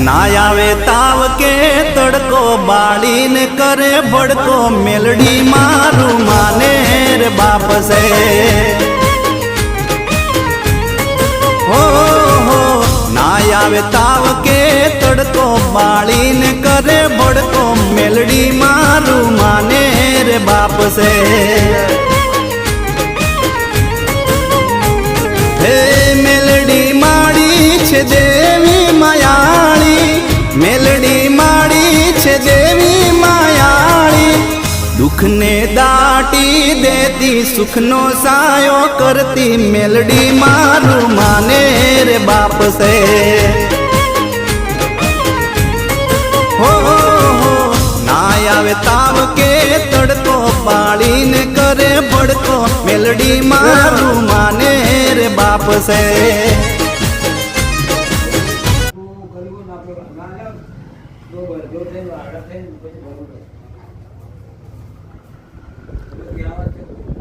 ના આવે તાવ કે તડકો બાળીને કરે ભડકો મેલડી મારું માને રે બાપ છે હો ના આવે તાવ કે તડકો બાળીને કરે ભડકો મેલડી મારું માને રે બાપ છે હે મેલડી માડી છે દેવી માયાળી મેલડી માડી છે દેવી માયાળી દુઃખને દાટી દેતી સુખનો સાયો કરતી મેલડી મારું માને રે બાપ છે હો ના આવે તાવ કે તડકો પાળીને કરે ભડકો મેલડી મારું માને રે બાપ છે क्या